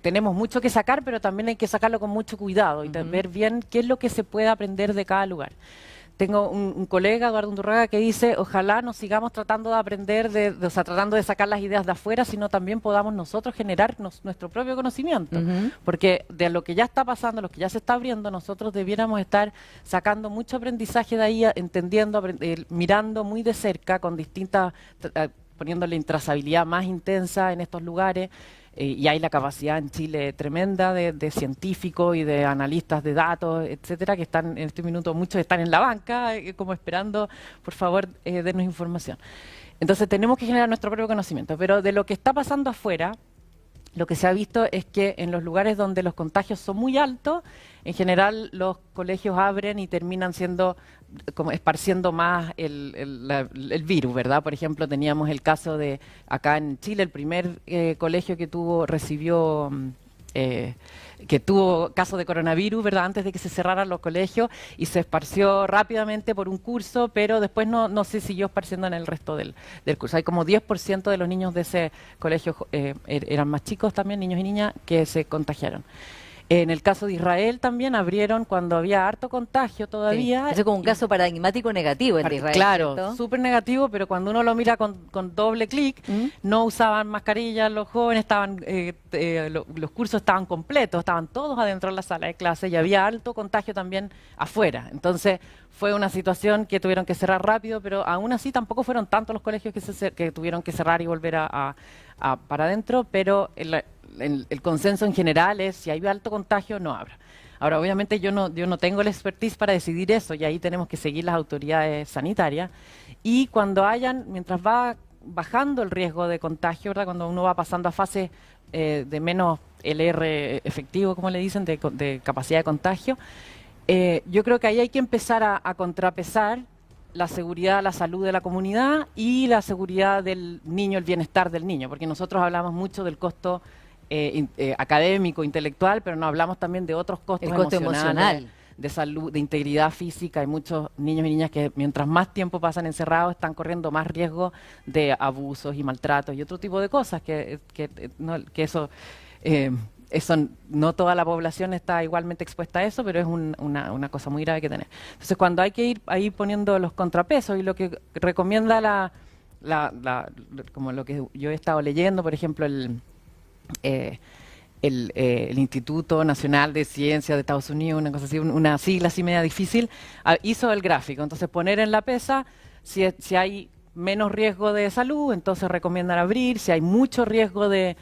tenemos mucho que sacar, pero también hay que sacarlo con mucho cuidado y ver bien qué es lo que se puede aprender de cada lugar. Tengo un colega, Eduardo Undurraga, que dice, ojalá no sigamos tratando de aprender, tratando de sacar las ideas de afuera, sino también podamos nosotros generar nuestro propio conocimiento. Porque de lo que ya está pasando, lo que ya se está abriendo, nosotros debiéramos estar sacando mucho aprendizaje de ahí, entendiendo, mirando muy de cerca, con poniéndole trazabilidad más intensa en estos lugares. Y hay la capacidad en Chile tremenda de científicos y de analistas de datos, etcétera, que están en este minuto, muchos están en la banca, como esperando, por favor, denos información. Entonces tenemos que generar nuestro propio conocimiento, pero de lo que está pasando afuera, lo que se ha visto es que en los lugares donde los contagios son muy altos, en general los colegios abren y terminan como esparciendo más el virus, ¿verdad? Por ejemplo, teníamos el caso de acá en Chile, el primer colegio que recibió que tuvo caso de coronavirus, ¿verdad? Antes de que se cerraran los colegios y se esparció rápidamente por un curso, pero después no se siguió esparciendo en el resto del curso. Hay como 10% de los niños de ese colegio eran más chicos también, niños y niñas, que se contagiaron. En el caso de Israel también abrieron cuando había harto contagio todavía. Sí. Eso es como un caso paradigmático negativo en Israel. Claro, ¿cierto? súper negativo, pero cuando uno lo mira con doble clic, no usaban mascarillas los jóvenes, los cursos estaban completos, estaban todos adentro de la sala de clase y había alto contagio también afuera. Entonces fue una situación que tuvieron que cerrar rápido, pero aún así tampoco fueron tantos los colegios que tuvieron que cerrar y volver para adentro, pero el consenso en general es si hay alto contagio, no abra. Ahora, obviamente yo no tengo la expertise para decidir eso y ahí tenemos que seguir las autoridades sanitarias. Y mientras va bajando el riesgo de contagio, ¿verdad? Cuando uno va pasando a fases de menos LR efectivo, como le dicen, de capacidad de contagio, yo creo que ahí hay que empezar a contrapesar la seguridad, la salud de la comunidad y la seguridad del niño, el bienestar del niño, porque nosotros hablamos mucho del costo académico, intelectual, pero no hablamos también de otros costos El costo emocional. de salud, de integridad física. Hay muchos niños y niñas que mientras más tiempo pasan encerrados están corriendo más riesgo de abusos y maltratos y otro tipo de cosas que eso eso, no toda la población está igualmente expuesta a eso, pero es una cosa muy grave que tener. Entonces, cuando hay que ir ahí poniendo los contrapesos, y lo que recomienda como lo que yo he estado leyendo, por ejemplo, el Instituto Nacional de Ciencias de Estados Unidos, una cosa así, una sigla así media difícil, hizo el gráfico. Entonces, poner en la pesa si hay menos riesgo de salud, entonces recomiendan abrir. Si hay mucho riesgo de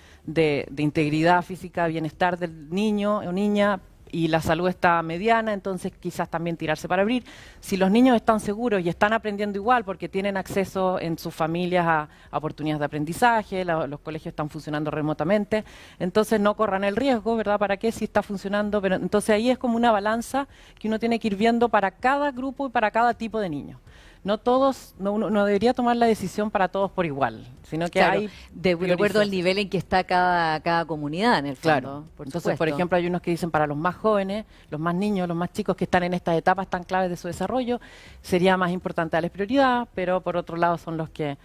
integridad física, bienestar del niño o niña, y la salud está mediana, entonces quizás también tirarse para abrir. Si los niños están seguros y están aprendiendo igual porque tienen acceso en sus familias a oportunidades de aprendizaje, los colegios están funcionando remotamente, entonces no corran el riesgo, ¿verdad? ¿Para qué si está funcionando? Pero entonces ahí es como una balanza que uno tiene que ir viendo para cada grupo y para cada tipo de niños. No todos, uno debería tomar la decisión para todos por igual, sino que Claro, hay de acuerdo al nivel en que está cada comunidad, en el fondo. Claro. Por Entonces, supuesto. por ejemplo, hay unos que dicen para los más jóvenes, los más niños, los más chicos que están en estas etapas tan claves de su desarrollo, sería más importante darles prioridad, pero por otro lado son los que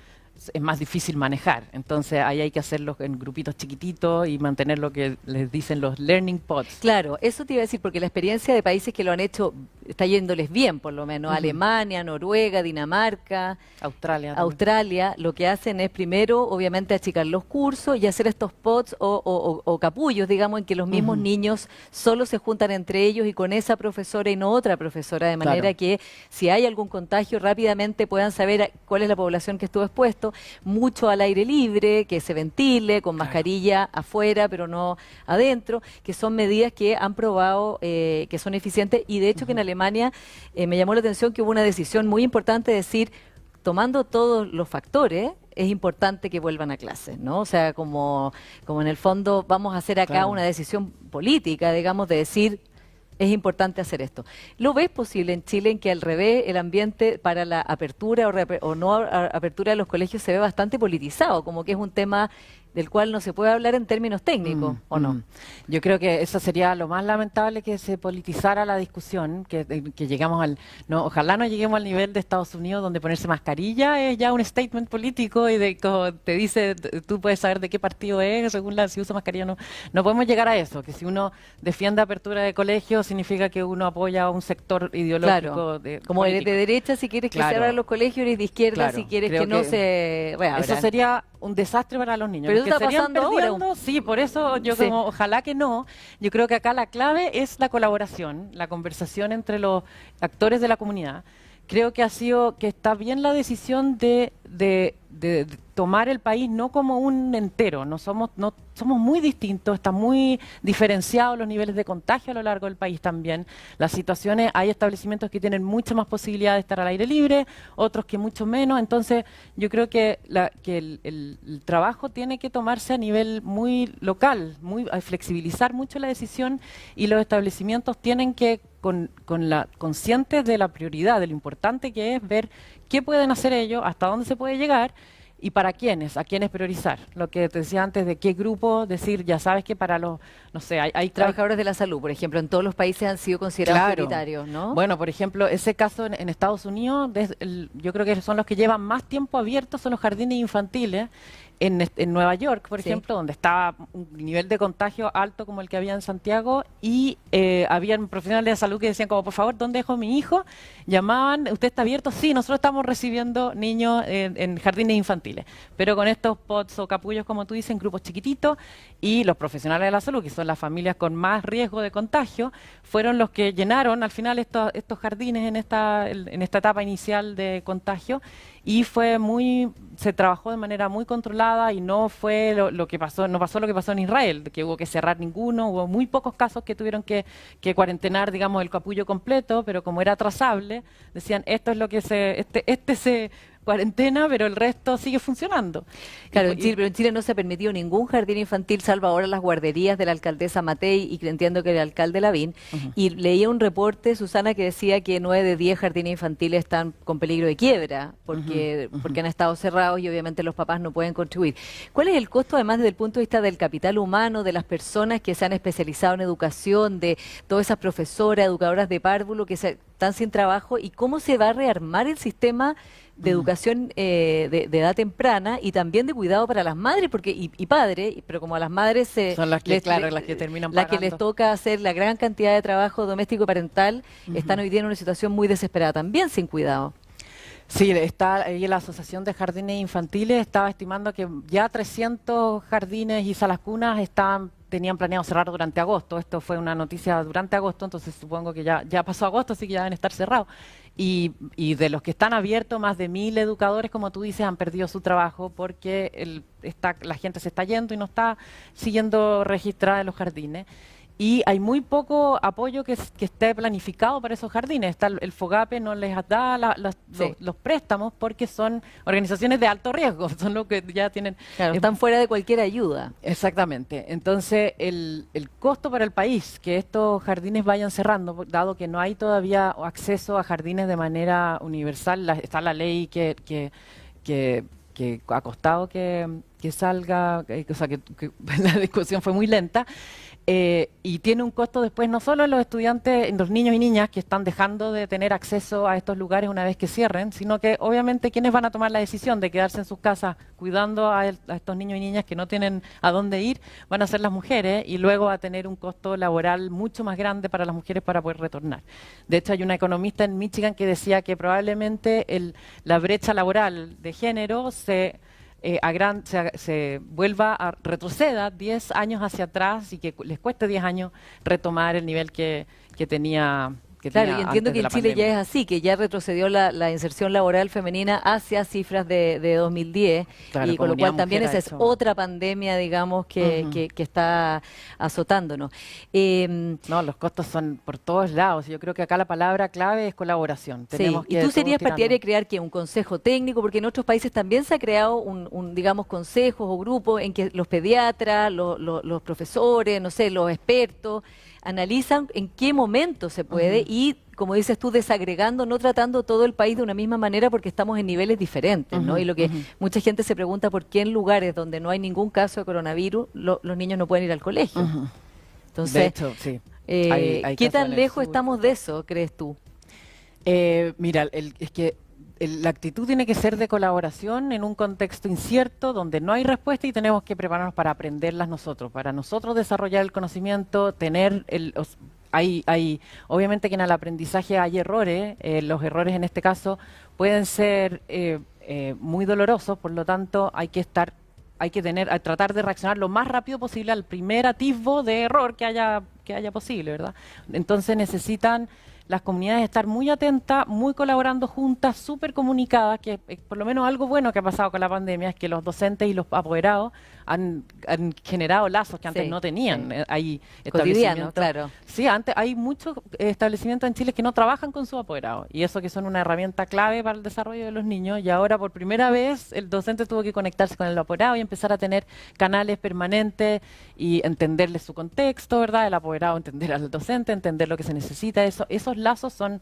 es más difícil manejar. Entonces ahí hay que hacerlo en grupitos chiquititos y mantener lo que les dicen los learning pods. Claro, eso te iba a decir, porque la experiencia de países que lo han hecho está yéndoles bien, por lo menos. Alemania, Noruega, Dinamarca, Australia también. Australia, lo que hacen es primero, obviamente, achicar los cursos y hacer estos pods o capullos, digamos, en que los mismos niños solo se juntan entre ellos y con esa profesora y no otra profesora, de manera que si hay algún contagio rápidamente puedan saber cuál es la población que estuvo expuesto. Mucho al aire libre, que se ventile, con mascarilla afuera, pero no adentro, que son medidas que han probado que son eficientes, y de hecho que en Alemania me llamó la atención que hubo una decisión muy importante de decir, tomando todos los factores, es importante que vuelvan a clases, ¿no? O sea, como en el fondo vamos a hacer acá una decisión política, digamos, de decir, es importante hacer esto. ¿Lo ves posible en Chile en que al revés el ambiente para la apertura o no apertura de los colegios se ve bastante politizado, como que es un tema del cual no se puede hablar en términos técnicos, ¿o no? Yo creo que eso sería lo más lamentable, que se politizara la discusión, que llegamos ojalá no lleguemos al nivel de Estados Unidos, donde ponerse mascarilla es ya un statement político y como te dice, tú puedes saber de qué partido es, según si usa mascarilla o no. No podemos llegar a eso, que si uno defiende apertura de colegios significa que uno apoya a un sector ideológico. Claro. Como eres de derecha si quieres que se abran los colegios, eres de izquierda si quieres que no se reabran. Eso sería un desastre para los niños. Pero eso está pasando ahora. Sí, por eso yo ojalá que no. Yo creo que acá la clave es la colaboración, la conversación entre los actores de la comunidad. Creo que está bien la decisión de tomar el país no como un entero. Somos muy distintos, están muy diferenciados los niveles de contagio a lo largo del país también. Las situaciones, hay establecimientos que tienen mucha más posibilidad de estar al aire libre, otros que mucho menos. Entonces, yo creo que el trabajo tiene que tomarse a nivel muy local, a flexibilizar mucho la decisión, y los establecimientos tienen que conscientes de la prioridad, de lo importante que es ver qué pueden hacer ellos, hasta dónde se puede llegar y para quiénes, a quiénes priorizar. Lo que te decía antes, de qué grupo, decir, ya sabes que para los, no sé, hay trabajadores de la salud, por ejemplo, en todos los países han sido considerados prioritarios, ¿no? Bueno, por ejemplo, ese caso en Estados Unidos, yo creo que son los que llevan más tiempo abiertos, son los jardines infantiles. En Nueva York, por ejemplo, donde estaba un nivel de contagio alto como el que había en Santiago, y habían profesionales de salud que decían como, por favor, ¿dónde dejo a mi hijo? Llamaban, ¿usted está abierto? Sí, nosotros estamos recibiendo niños en jardines infantiles, pero con estos pods o capullos, como tú dices, en grupos chiquititos, y los profesionales de la salud, que son las familias con más riesgo de contagio, fueron los que llenaron al final estos jardines en esta etapa inicial de contagio, y se trabajó de manera muy controlada, y no fue lo que pasó, no pasó lo que pasó en Israel, que hubo que cerrar ninguno, hubo muy pocos casos que tuvieron que cuarentenar, digamos, el capullo completo, pero como era trazable, decían, esto es lo que se cuarentena, pero el resto sigue funcionando. Claro, pero en Chile no se ha permitido ningún jardín infantil, salvo ahora las guarderías de la alcaldesa Matei y que entiendo que el alcalde Lavín. Y leía un reporte, Susana, que decía que 9 de 10 jardines infantiles están con peligro de quiebra porque han estado cerrados y obviamente los papás no pueden contribuir. ¿Cuál es el costo, además, desde el punto de vista del capital humano, de las personas que se han especializado en educación, de todas esas profesoras, educadoras de párvulo, que están sin trabajo y cómo se va a rearmar el sistema de educación de edad temprana y también de cuidado para las madres porque y padres, pero como a las madres son las que, claro, las que terminan las pagando. que les toca hacer la gran cantidad de trabajo doméstico y parental, están hoy día en una situación muy desesperada, también sin cuidado. Sí, está ahí la Asociación de Jardines Infantiles estaba estimando que ya 300 jardines y salas cunas tenían planeado cerrar durante agosto. Esto fue una noticia durante agosto, entonces supongo que ya pasó agosto, así que ya deben estar cerrados. Y de los que están abiertos, más de 1000 educadores, como tú dices, han perdido su trabajo porque la gente se está yendo y no está siguiendo registrada en los jardines. Y hay muy poco apoyo que esté planificado para esos jardines. El FOGAPE no les da los préstamos porque son organizaciones de alto riesgo, son los que ya tienen... Claro, están fuera de cualquier ayuda. Exactamente. Entonces, el costo para el país que estos jardines vayan cerrando, dado que no hay todavía acceso a jardines de manera universal, está la ley que ha costado que salga, o sea, que la discusión fue muy lenta. Y tiene un costo después no solo en los estudiantes, en los niños y niñas que están dejando de tener acceso a estos lugares una vez que cierren, sino que obviamente quienes van a tomar la decisión de quedarse en sus casas cuidando a estos niños y niñas que no tienen a dónde ir, van a ser las mujeres y luego va a tener un costo laboral mucho más grande para las mujeres para poder retornar. De hecho, hay una economista en Michigan que decía que probablemente la brecha laboral de género se retroceda 10 años hacia atrás y que les cueste 10 años retomar el nivel que tenía. Claro, y entiendo que en Chile ya es así, que ya retrocedió la inserción laboral femenina hacia cifras de 2010, claro, y con lo cual también esa es otra pandemia, digamos, que está azotándonos. No, los costos son por todos lados. Yo creo que acá la palabra clave es colaboración. Sí. ¿Y tú serías partidaria de crear un consejo técnico? Porque en otros países también se ha creado digamos, consejos o grupos en que los pediatras, los profesores, no sé, los expertos, analizan en qué momento se puede y, como dices tú, desagregando, no tratando todo el país de una misma manera porque estamos en niveles diferentes, ¿no? Y lo que mucha gente se pregunta por qué en lugares donde no hay ningún caso de coronavirus los niños no pueden ir al colegio. Entonces, de hecho, sí. Hay ¿qué tan lejos estamos de eso, crees tú? Mira, es que la actitud tiene que ser de colaboración en un contexto incierto donde no hay respuesta y tenemos que prepararnos para aprenderlas nosotros, para nosotros desarrollar el conocimiento, obviamente que en el aprendizaje hay errores, los errores en este caso pueden ser muy dolorosos, por lo tanto hay que tratar de reaccionar lo más rápido posible al primer atisbo de error que haya posible, ¿verdad? Entonces necesitan las comunidades estar muy atentas, muy colaborando juntas, súper comunicadas, que por lo menos algo bueno que ha pasado con la pandemia es que los docentes y los apoderados han generado lazos que antes no tenían. Hay cotidiano, claro. Sí, antes hay muchos establecimientos en Chile que no trabajan con sus apoderados y eso que son una herramienta clave para el desarrollo de los niños y ahora por primera vez el docente tuvo que conectarse con el apoderado y empezar a tener canales permanentes y entenderle su contexto, ¿verdad? El apoderado entender al docente, entender lo que se necesita. Esos lazos son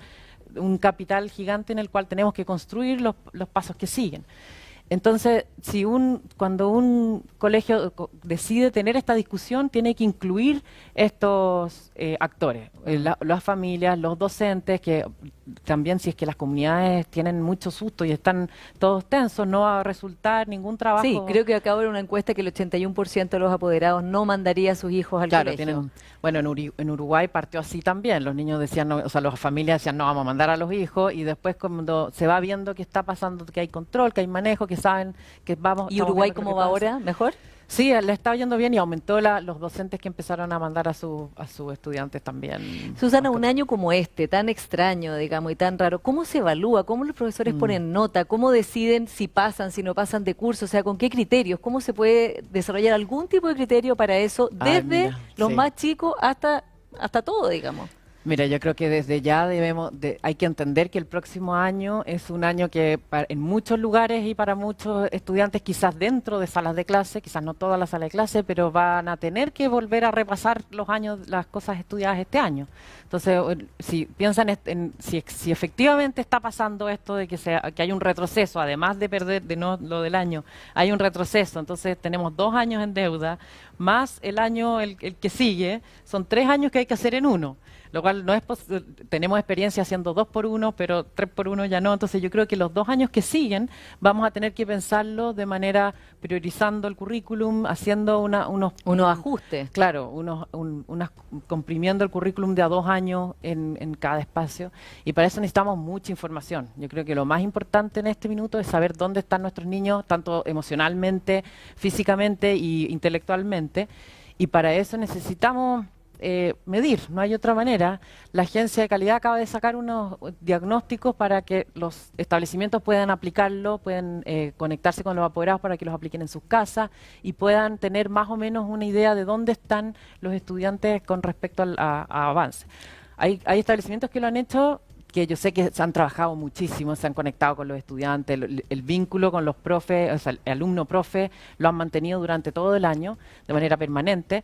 un capital gigante en el cual tenemos que construir los pasos que siguen. Entonces, cuando un colegio decide tener esta discusión, tiene que incluir estos actores, las familias, los docentes, que también si es que las comunidades tienen mucho susto y están todos tensos, no va a resultar ningún trabajo. Sí, creo que acabo de ver una encuesta que el 81% de los apoderados no mandaría a sus hijos al colegio. Bueno, en Uruguay partió así también, los niños decían, no, o sea, las familias decían no vamos a mandar a los hijos y después cuando se va viendo que está pasando, que hay control, que hay manejo, que saben que vamos... ¿Y Uruguay cómo va ahora? ¿Mejor? Sí, le está yendo bien y aumentó los docentes que empezaron a mandar a sus estudiantes también. Susana, un año como este, tan extraño, digamos, y tan raro, ¿cómo se evalúa? ¿Cómo los profesores ponen nota? ¿Cómo deciden si pasan, si no pasan de curso? O sea, ¿con qué criterios? ¿Cómo se puede desarrollar algún tipo de criterio para eso desde los más chicos hasta todo, digamos? Mira, yo creo que desde ya hay que entender que el próximo año es un año que en muchos lugares y para muchos estudiantes, quizás dentro de salas de clase, quizás no todas las salas de clase, pero van a tener que volver a repasar los años, las cosas estudiadas este año. Entonces, si piensan si efectivamente está pasando esto de que hay un retroceso, además de perder lo del año, hay un retroceso, entonces tenemos 2 años en deuda, más el año el que sigue, son 3 años que hay que hacer en uno. lo cual no es tenemos experiencia haciendo 2x1, pero 3x1 ya no. Entonces yo creo que los 2 años que siguen vamos a tener que pensarlo de manera priorizando el currículum, haciendo unos ajustes. Claro, comprimiendo el currículum de a 2 años en cada espacio. Y para eso necesitamos mucha información. Yo creo que lo más importante en este minuto es saber dónde están nuestros niños, tanto emocionalmente, físicamente e intelectualmente. Y para eso necesitamos medir, no hay otra manera. La Agencia de Calidad acaba de sacar unos diagnósticos para que los establecimientos puedan aplicarlo, puedan conectarse con los apoderados para que los apliquen en sus casas y puedan tener más o menos una idea de dónde están los estudiantes con respecto a avance. Hay establecimientos que lo han hecho, que yo sé que se han trabajado muchísimo, se han conectado con los estudiantes, el vínculo con los profes, o sea, el alumno-profe, lo han mantenido durante todo el año de manera permanente.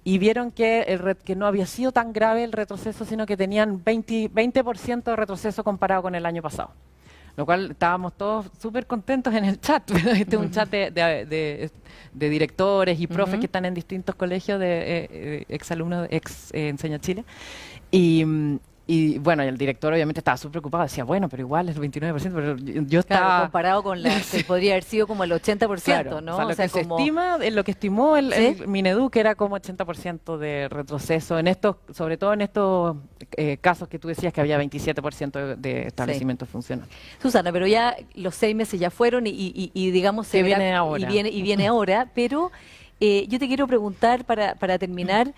Y vieron que no había sido tan grave el retroceso, sino que tenían 20% de retroceso comparado con el año pasado. Lo cual estábamos todos súper contentos en el chat. Este es un chat de directores y profes que están en distintos colegios de exalumnos, Enseña Chile. Y bueno, el director obviamente estaba súper preocupado, decía, bueno, pero igual es el 29%, pero yo estaba... Claro, comparado con la que podría haber sido como el 80%, claro, ¿no? O sea, lo que se estima, lo que estimó el Minedu, que era como 80% de retroceso, sobre todo en estos casos que tú decías que había 27% de establecimientos funcionales. Susana, pero ya los 6 meses ya fueron y digamos... Se viene ahora. Y viene ahora, pero yo te quiero preguntar para terminar...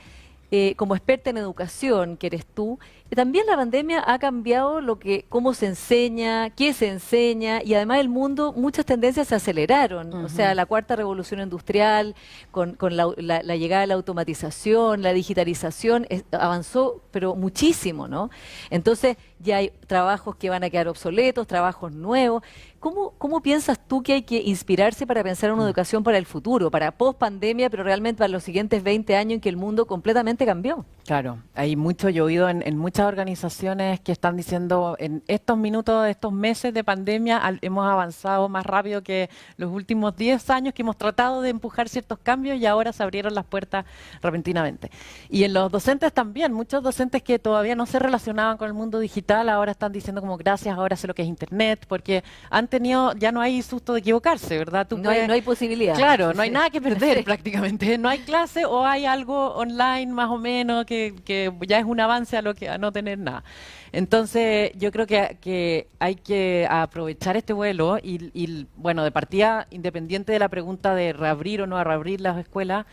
como experta en educación que eres tú, también la pandemia ha cambiado cómo se enseña, qué se enseña, y además el mundo, muchas tendencias se aceleraron. O sea, la cuarta revolución industrial, con la llegada de la automatización, la digitalización, avanzó, pero muchísimo, ¿no? Entonces ya hay trabajos que van a quedar obsoletos, trabajos nuevos. ¿Cómo piensas tú que hay que inspirarse para pensar en una educación para el futuro, para post-pandemia, pero realmente para los siguientes 20 años en que el mundo completamente cambió? Claro, hay mucho, yo he oído en muchas organizaciones que están diciendo en estos minutos, estos meses de pandemia, hemos avanzado más rápido que los últimos 10 años que hemos tratado de empujar ciertos cambios y ahora se abrieron las puertas repentinamente. Y en los docentes también, muchos docentes que todavía no se relacionaban con el mundo digital, ahora están diciendo como gracias, ahora sé lo que es Internet, porque han tenido, ya no hay susto de equivocarse, ¿verdad? No hay posibilidad. Claro, no hay nada que perder prácticamente. No hay clase o hay algo online más o menos que ya es un avance a no tener nada. Entonces, yo creo que hay que aprovechar este vuelo y, bueno, de partida, independiente de la pregunta de reabrir o no reabrir las escuelas,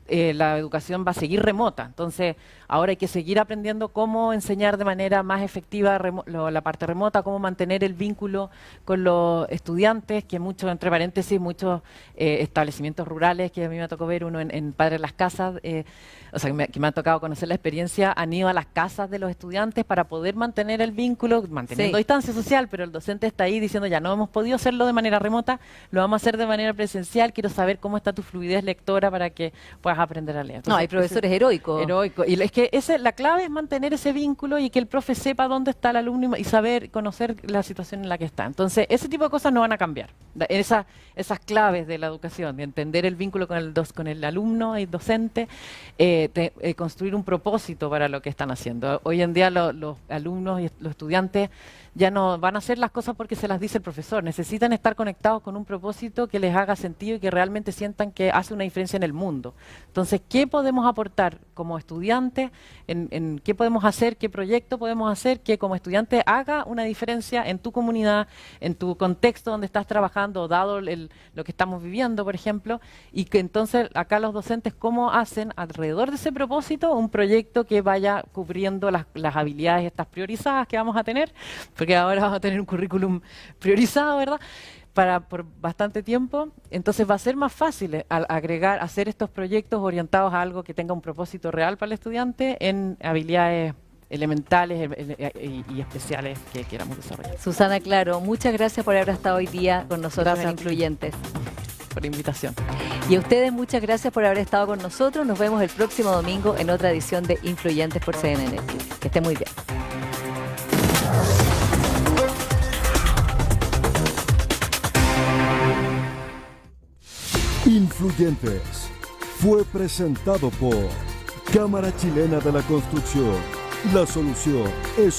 la educación va a seguir remota. Entonces, ahora hay que seguir aprendiendo cómo enseñar de manera más efectiva la parte remota, cómo mantener el vínculo con los estudiantes, que muchos, entre paréntesis, muchos establecimientos rurales, que a mí me tocó ver uno en Padre Las Casas, o sea, que me ha tocado conocer la experiencia, han ido a las casas de los estudiantes para poder mantener el vínculo, manteniendo distancia social, pero el docente está ahí diciendo, ya no hemos podido hacerlo de manera remota, lo vamos a hacer de manera presencial, quiero saber cómo está tu fluidez lectora para que puedas aprender a leer. Entonces, no, hay profesores heroicos. Y es que la clave es mantener ese vínculo y que el profe sepa dónde está el alumno y saber, conocer la situación en la que está. Entonces, ese tipo de cosas no van a cambiar. Esas claves de la educación, de entender el vínculo con el alumno y docente, construir un propósito para lo que están haciendo. Hoy en día los alumnos y los estudiantes ya no van a hacer las cosas porque se las dice el profesor. Necesitan estar conectados con un propósito que les haga sentido y que realmente sientan que hace una diferencia en el mundo. Entonces, ¿qué podemos aportar como estudiantes? ¿En qué podemos hacer? ¿Qué proyecto podemos hacer que como estudiante haga una diferencia en tu comunidad, en tu contexto donde estás trabajando, dado lo que estamos viviendo, por ejemplo? Y que entonces acá los docentes, ¿cómo hacen alrededor de ese propósito un proyecto que vaya cubriendo las habilidades estas priorizadas que vamos a tener? Porque ahora vamos a tener un currículum priorizado, ¿verdad? Por bastante tiempo, entonces va a ser más fácil hacer estos proyectos orientados a algo que tenga un propósito real para el estudiante en habilidades elementales y especiales que queramos desarrollar. Susana Claro, muchas gracias por haber estado hoy día con nosotros Gracias en Influyentes. Por la invitación. Y a ustedes muchas gracias por haber estado con nosotros. Nos vemos el próximo domingo en otra edición de Influyentes por CNN. Que esté muy bien. Influyentes fue presentado por Cámara Chilena de la Construcción, La solución es